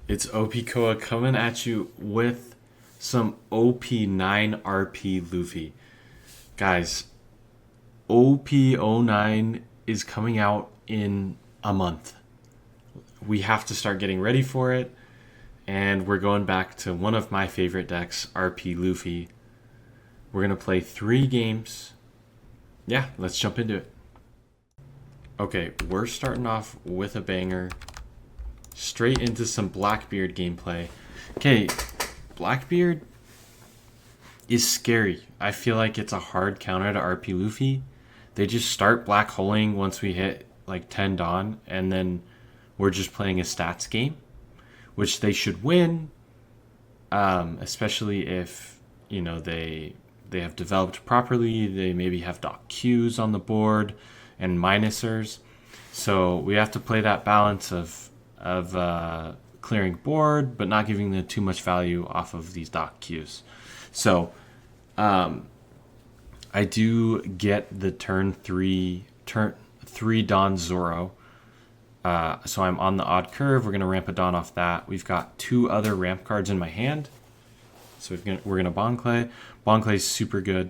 It's OP Koa coming at you with some OP9 RP Luffy. Guys, OP09 is coming out in a month. We have to start getting ready for it, and we're going back to one of my favorite decks, RP Luffy. We're going to play 3 games. Yeah, let's jump into it. Okay, we're starting off with a banger. Straight into some Blackbeard gameplay. Okay, Blackbeard is scary. I feel like it's a hard counter to RP Luffy. They just start black holing once we hit like 10 Dawn, and then we're just playing a stats game, which they should win, especially if they have developed properly. They maybe have dock Qs on the board and minusers. So we have to play that balance of clearing board, but not giving them too much value off of these dock Qs. So I do get the turn three Dawn Zoro. So I'm on the odd curve. We're gonna ramp a Dawn off that. We've got 2 other ramp cards in my hand. So we're gonna Bon Clay. Bon Clay is super good.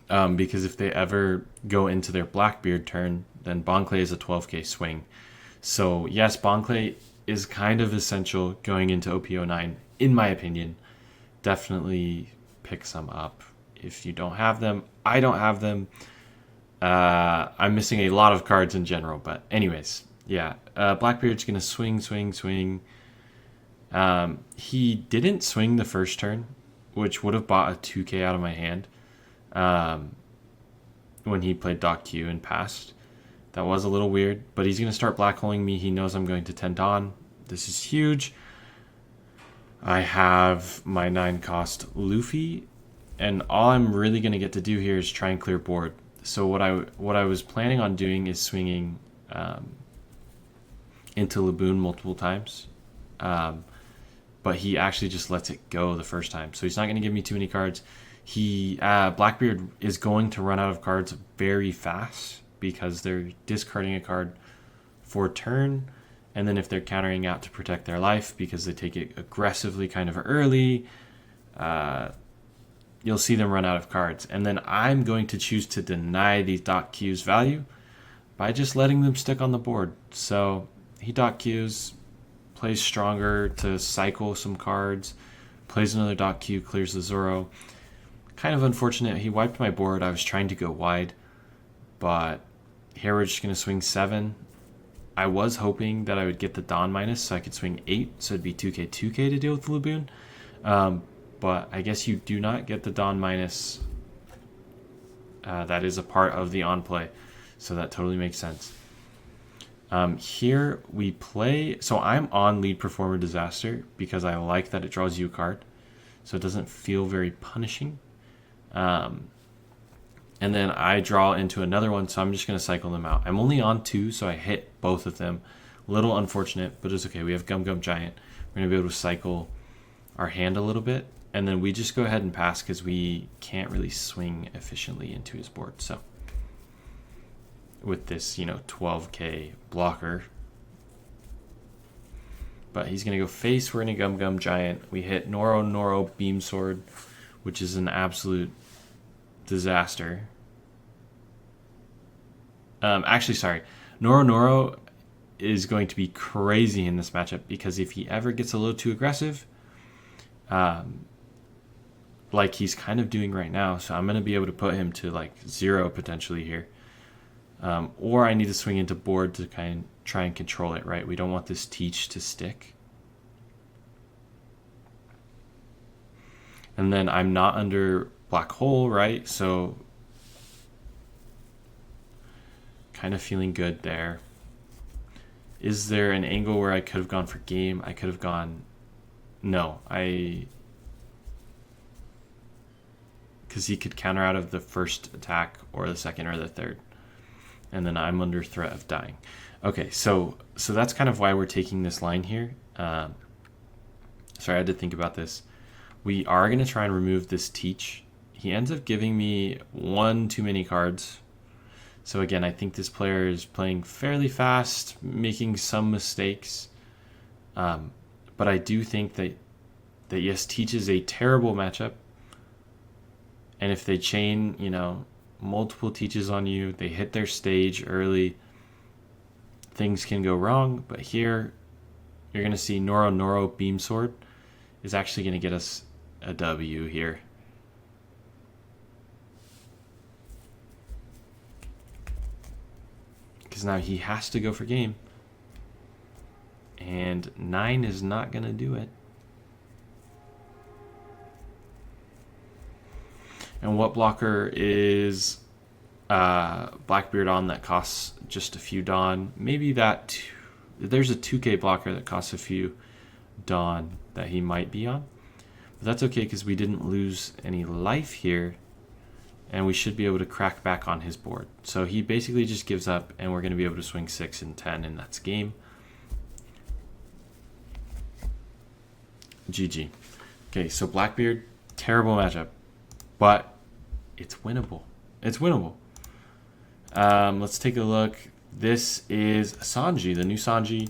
Because if they ever go into their Blackbeard turn, then Bon Clay is a 12k swing. So yes, Bon Clay is kind of essential going into OP09, in my opinion. Definitely pick some up if you don't have them. I don't have them. I'm missing a lot of cards in general, but anyways, yeah. Blackbeard's gonna swing. He didn't swing the first turn, which would have bought a 2k out of my hand. When he played Doc Q and passed. That was a little weird, but he's going to start black holing me. He knows I'm going to 10 Dawn. This is huge. I have my 9 cost Luffy, and all I'm really going to get to do here is try and clear board. So what I was planning on doing is swinging into Laboon multiple times, but he actually just lets it go the first time. So he's not going to give me too many cards. Blackbeard is going to run out of cards very fast because they're discarding a card for turn, and then if they're countering out to protect their life because they take it aggressively kind of early, you'll see them run out of cards. And then I'm going to choose to deny these Dock Qs value by just letting them stick on the board. So he Dock Qs, plays stronger to cycle some cards, plays another Dock Q, clears the Zoro. Kind of unfortunate. He wiped my board. I was trying to go wide, but here we're just going to swing 7. I was hoping that I would get the Dawn minus so I could swing 8, so it'd be 2k to deal with the Laboon. But I guess you do not get the Dawn minus. That is a part of the on play, so that totally makes sense. Here we play. So I'm on Lead Performer Disaster because I like that it draws you a card, so it doesn't feel very punishing. And then I draw into another one, so I'm just going to cycle them out. I'm only on 2, so I hit both of them. A little unfortunate, but it's okay. We have Gum Gum Giant. We're going to be able to cycle our hand a little bit, and then we just go ahead and pass because we can't really swing efficiently into his board. So with this, 12k blocker. But he's going to go face. We're going to Gum Gum Giant. We hit Noro Beam Sword, which is an absolute disaster. Actually, sorry. Noro is going to be crazy in this matchup because if he ever gets a little too aggressive, like he's kind of doing right now, so I'm going to be able to put him to like 0 potentially here. Or I need to swing into board to try and control it, right? We don't want this teach to stick. And then I'm not under black hole, right? So kind of feeling good there. Is there an angle where I could have gone for game? I could have gone... No, because he could counter out of the first attack or the second or the third. And then I'm under threat of dying. Okay, so that's kind of why we're taking this line here. Sorry, I had to think about this. We are going to try and remove this teach. He ends up giving me 1 too many cards. So again, I think this player is playing fairly fast, making some mistakes. But I do think that yes, Teach is a terrible matchup. And if they chain, multiple Teaches on you, they hit their stage early, things can go wrong. But here, you're going to see Noro Beam Sword is actually going to get us a W here. Because now he has to go for game. And 9 is not going to do it. And what blocker is Blackbeard on that costs just a few Dawn? Maybe there's a 2k blocker that costs a few Dawn that he might be on. But that's okay because we didn't lose any life here. And we should be able to crack back on his board. So he basically just gives up and we're going to be able to swing 6 and 10 and that's game. GG. Okay, so Blackbeard, terrible matchup. But it's winnable. It's winnable. Let's take a look. This is Sanji, the new Sanji.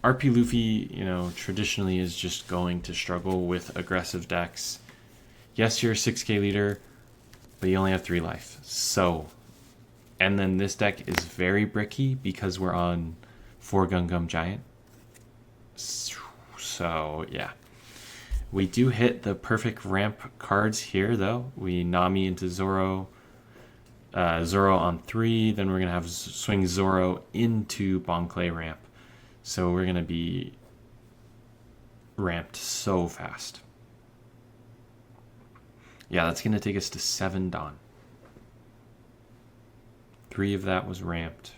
RP Luffy, traditionally is just going to struggle with aggressive decks. Yes, you're a 6k leader, but you only have 3 life. So, and then this deck is very bricky because we're on 4 Gum Giant. So, yeah. We do hit the perfect ramp cards here, though. We Nami into Zoro. Zoro on 3. Then we're going to have swing Zoro into Bon Clay ramp. So we're going to be ramped so fast. Yeah, that's going to take us to 7 Dawn. 3 of that was ramped.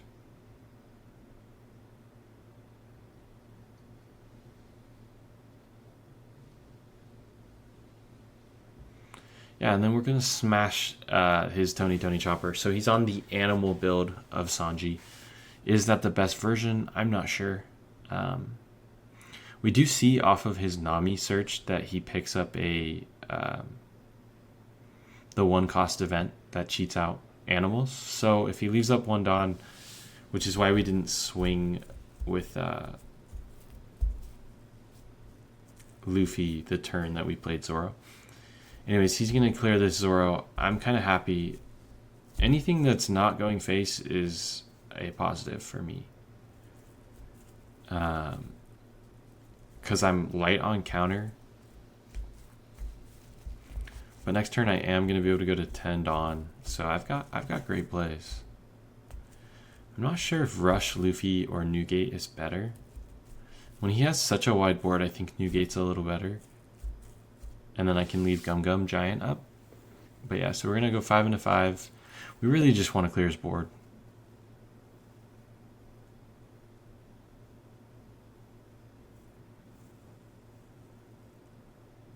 Yeah, and then we're going to smash his Tony Chopper. So he's on the animal build of Sanji. Is that the best version? I'm not sure. We do see off of his Nami search that he picks up the 1-cost event that cheats out animals. So if he leaves up 1 Dawn, which is why we didn't swing with Luffy the turn that we played Zoro. Anyways, he's going to clear this Zoro. I'm kind of happy. Anything that's not going face is a positive for me. Because I'm light on counter. But next turn I am going to be able to go to 10 Dawn. So I've got great plays. I'm not sure if Rush Luffy or Newgate is better. When he has such a wide board, I think Newgate's a little better. And then I can leave Gum Giant up. But yeah, so we're going to go 5 into 5. We really just want to clear his board.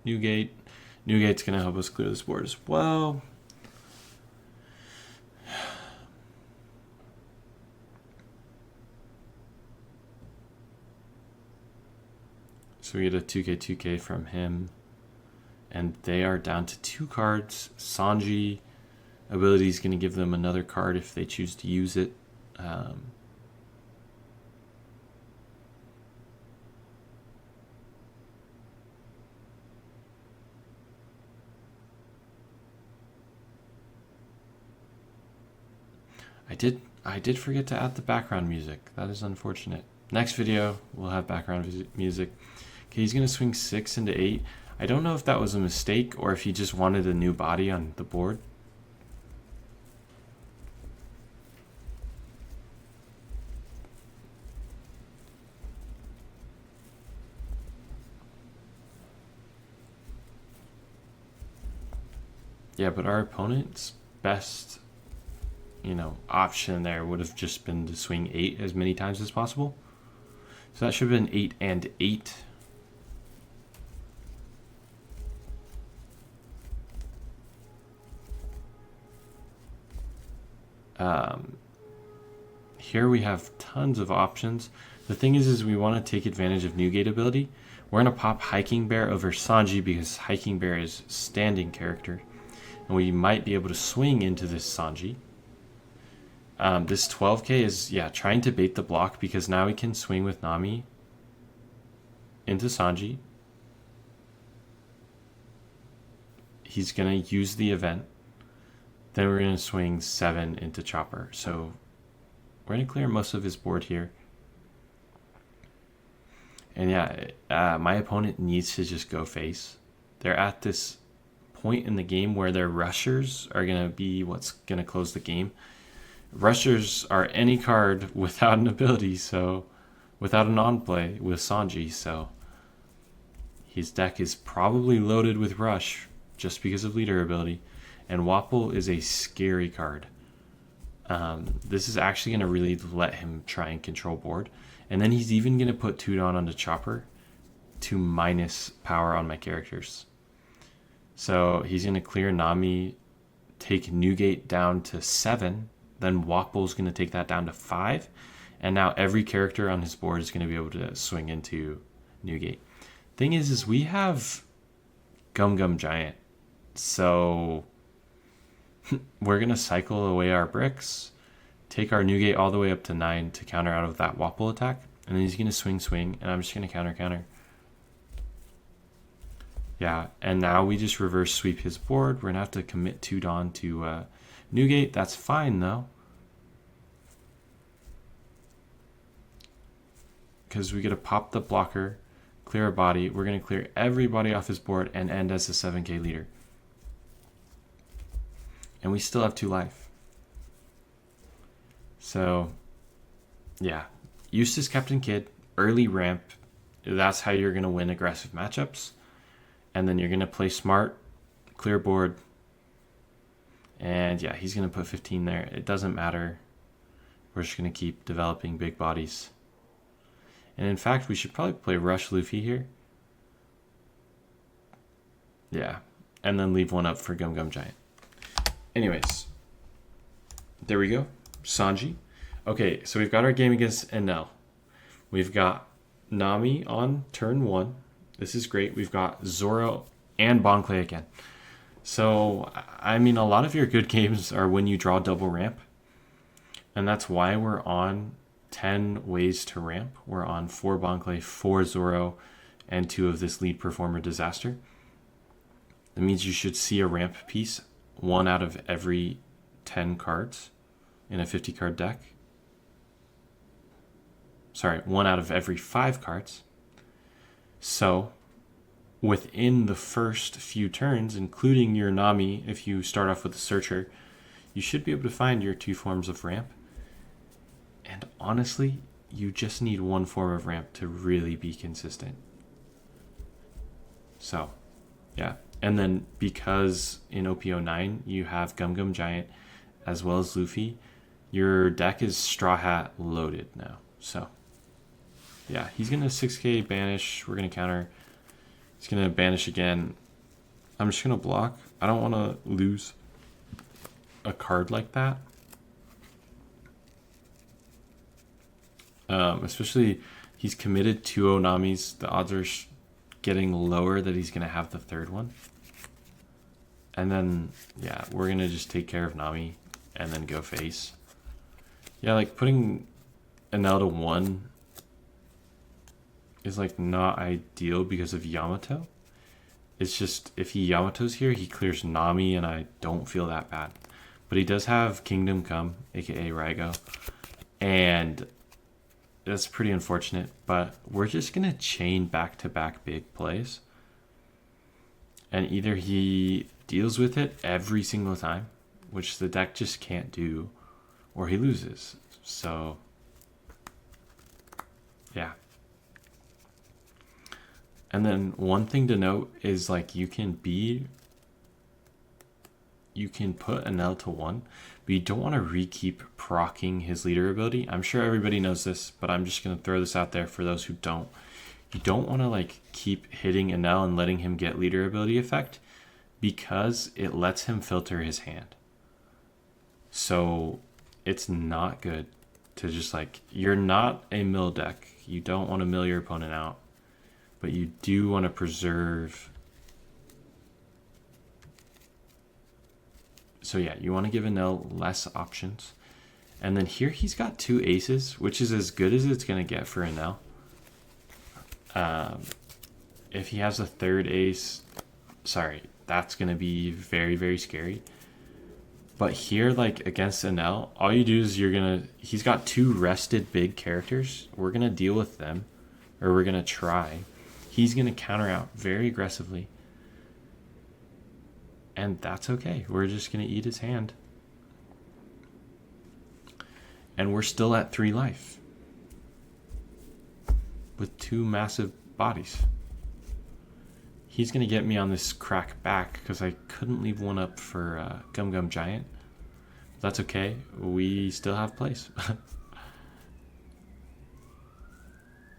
Newgate's going to help us clear this board as well. So we get a 2k from him. And they are down to 2 cards. Sanji ability is going to give them another card if they choose to use it. I did forget to add the background music. That is unfortunate. Next video, we'll have background music. Okay, he's going to swing 6 into 8. I don't know if that was a mistake or if he just wanted a new body on the board. Yeah, but our opponent's best, option there would have just been to swing 8 as many times as possible. So that should have been 8 and 8. Here we have tons of options. The thing is we want to take advantage of Newgate ability. We're going to pop Hiking Bear over Sanji because Hiking Bear is standing character. And we might be able to swing into this Sanji. This 12k is, yeah, trying to bait the block because now he can swing with Nami into Sanji. He's going to use the event. Then we're going to swing 7 into Chopper. So we're going to clear most of his board here. And yeah, my opponent needs to just go face. They're at this point in the game where their rushers are going to be what's going to close the game. Rushers are any card without an ability, so without an on-play with Sanji, so his deck is probably loaded with Rush just because of leader ability. And Wapol is a scary card. This is actually going to really let him try and control board. And then he's even going to put Tudon onto Chopper to minus power on my characters. So he's going to clear Nami, take Newgate down to 7. Then Wapol's going to take that down to 5. And now every character on his board is going to be able to swing into Newgate. Thing is we have Gum Gum Giant. So we're going to cycle away our bricks, take our Newgate all the way up to 9 to counter out of that Wapol attack. And then he's going to swing, and I'm just going to counter. Yeah, and now we just reverse sweep his board. We're going to have to commit Tudon to Newgate. That's fine, though. Because we get to pop the blocker, clear a body. We're going to clear everybody off his board and end as a 7k leader. And we still have 2 life. So, yeah. Eustace Captain Kidd, early ramp. That's how you're going to win aggressive matchups. And then you're going to play smart, clear board. And yeah, he's going to put 15 there. It doesn't matter. We're just going to keep developing big bodies. And in fact, we should probably play Rush Luffy here. Yeah. And then leave one up for Gum Gum Giant. Anyways. There we go. Sanji. Okay, so we've got our game against Enel. We've got Nami on turn 1. This is great. We've got Zoro and Bon Clay again. So, I mean, a lot of your good games are when you draw double ramp. And that's why we're on 10 ways to ramp. We're on 4 Bon Clay, 4 Zoro, and 2 of this lead performer Disaster. That means you should see a ramp piece 1 out of every 10 cards in a 50 card deck. Sorry, 1 out of every 5 cards. So, within the first few turns, including your Nami, if you start off with a Searcher, you should be able to find your 2 forms of ramp. And honestly, you just need 1 form of ramp to really be consistent. So, yeah. And then because in OP09 you have Gum Gum Giant as well as Luffy, your deck is Straw Hat loaded now. So, yeah, he's going to 6k banish. We're going to counter. He's going to banish again. I'm just going to block. I don't want to lose a card like that. Especially, he's committed 2 Onamis. The odds are getting lower that he's going to have the 3rd one. And then, yeah, we're going to just take care of Nami and then go face. Yeah, like putting Enel to 1 is like not ideal because of Yamato. It's just if he Yamato's here, he clears Nami and I don't feel that bad. But he does have Kingdom Come, aka Raigo. And that's pretty unfortunate, but we're just going to chain back-to-back big plays. And either he deals with it every single time, which the deck just can't do, or he loses. So, yeah. And then one thing to note is like you can put Enel to 1, but you don't want to re-keep proccing his leader ability. I'm sure everybody knows this, but I'm just going to throw this out there for those who don't. You don't want to like keep hitting Enel and letting him get leader ability effect because it lets him filter his hand. So it's not good to just like, you're not a mill deck. You don't want to mill your opponent out, but you do want to preserve. So yeah, you want to give Enel less options. And then here he's got 2 aces, which is as good as it's going to get for Enel. If he has a 3rd ace, sorry, that's going to be very, very scary. But here, like against Enel, all you do is he's got 2 rested big characters. We're going to deal with them, or we're going to try. He's going to counter out very aggressively. And that's okay. We're just going to eat his hand. And we're still at 3 life. With 2 massive bodies. He's going to get me on this crack back because I couldn't leave one up for Gum Gum Giant. That's okay. We still have plays.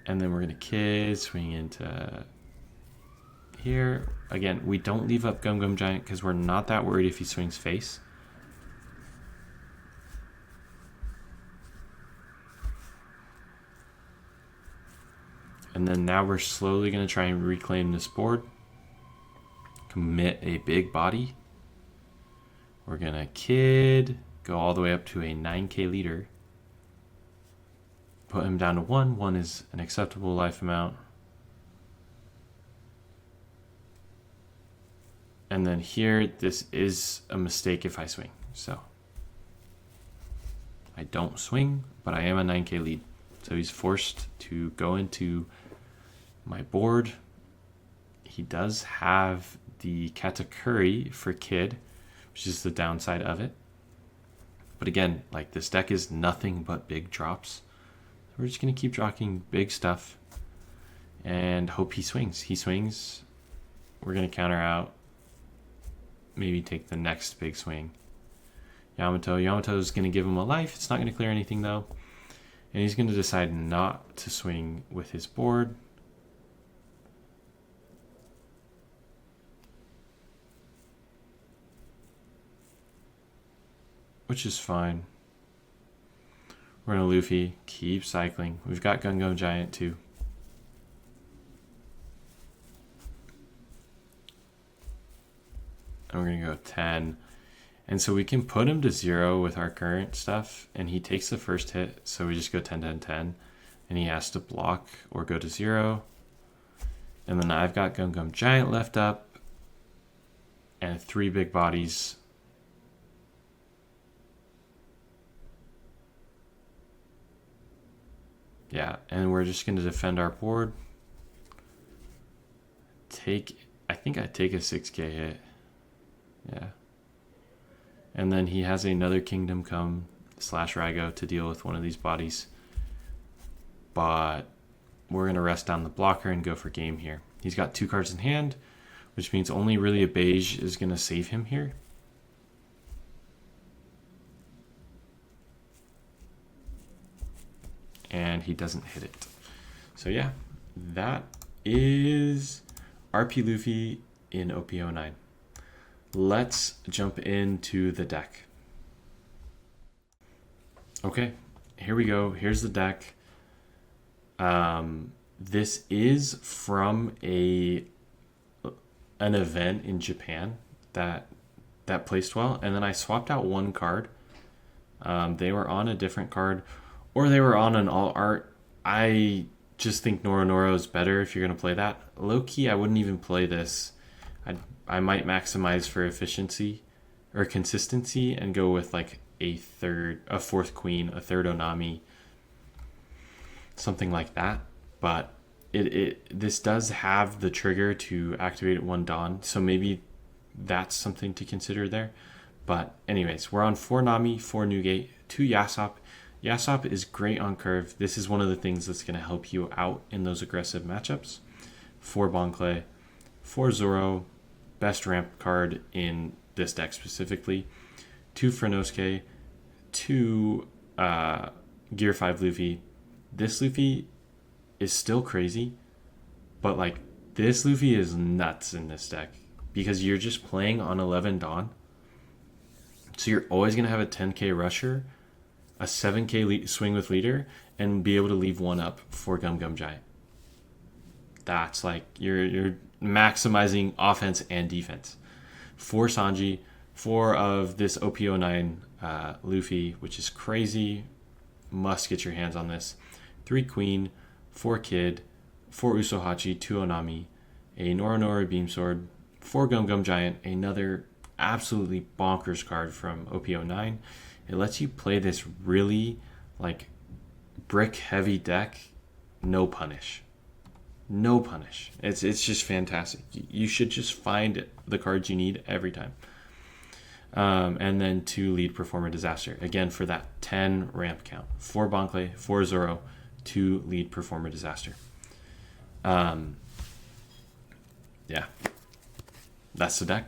And then we're going to kid, swing into here. Again, we don't leave up Gum Gum Giant because we're not that worried if he swings face. And then now we're slowly going to try and reclaim this board. Commit a big body. We're going to kid, go all the way up to a 9k leader. Put him down to 1. 1 is an acceptable life amount. And then here, this is a mistake if I swing. So I don't swing, but I am a 9k lead. So he's forced to go into my board. He does have the Katakuri for Kid, which is the downside of it. But again, like this deck is nothing but big drops. So we're just going to keep drawing big stuff and hope he swings. He swings. We're going to counter out. Maybe take the next big swing. Yamato is going to give him a life. It's not going to clear anything though. And he's going to decide not to swing with his board. Which is fine. We're going to Luffy. Keep cycling. We've got Gum Gum Giant too. And we're going to go 10. And so we can put him to 0 with our current stuff. And he takes the first hit. So we just go 10, 10, 10. And he has to block or go to 0. And then I've got Gum Gum Giant left up. And 3 big bodies. Yeah, and we're just going to defend our board. I think I take a 6k hit. Yeah. And then he has another Kingdom Come / Rago to deal with one of these bodies. But we're going to rest down the blocker and go for game here. He's got 2 cards in hand, which means only really a beige is going to save him here. And he doesn't hit it. So yeah, that is RP Luffy in OP09. Let's jump into the deck. Okay, here we go. Here's the deck. This is from an event in Japan that placed well, and then I swapped out 1 card. They were on a different card, or they were on an all art. I just think Noro Noro is better if you're going to play that. Low key, I wouldn't even play this. I might maximize for efficiency or consistency and go with like a 4th queen, a 3rd Onami, something like that. But this does have the trigger to activate at 1 Dawn, so maybe that's something to consider there. But anyways, we're on 4 Nami, 4 Newgate, 2 Yasop. Yasop is great on curve. This is one of the things that's going to help you out in those aggressive matchups. 4 Bonclay, 4 Zoro, best ramp card in this deck specifically. 2 Frenosuke, 2 Gear 5 Luffy. This Luffy is still crazy, but like this Luffy is nuts in this deck because you're just playing on 11 Dawn. So you're always going to have a 10k rusher, a 7k swing with leader, and be able to leave 1 up for Gum Gum Giant. That's like you're maximizing offense and defense. 4 Sanji, 4 of this OP09 Luffy, which is crazy. Must get your hands on this. 3 Queen, 4 Kid, 4 Usohachi, 2 Onami, a Noronoro Beam Sword, 4 Gum Gum Giant, another absolutely bonkers card from OP09. It lets you play this really like brick heavy deck, no punish. No punish. It's just fantastic. You should just find the cards you need every time. And then 2 Lead Performer Disaster. Again, for that 10 ramp count. 4 Bankley, 4 Zoro, 2 Lead Performer Disaster. Yeah. That's the deck.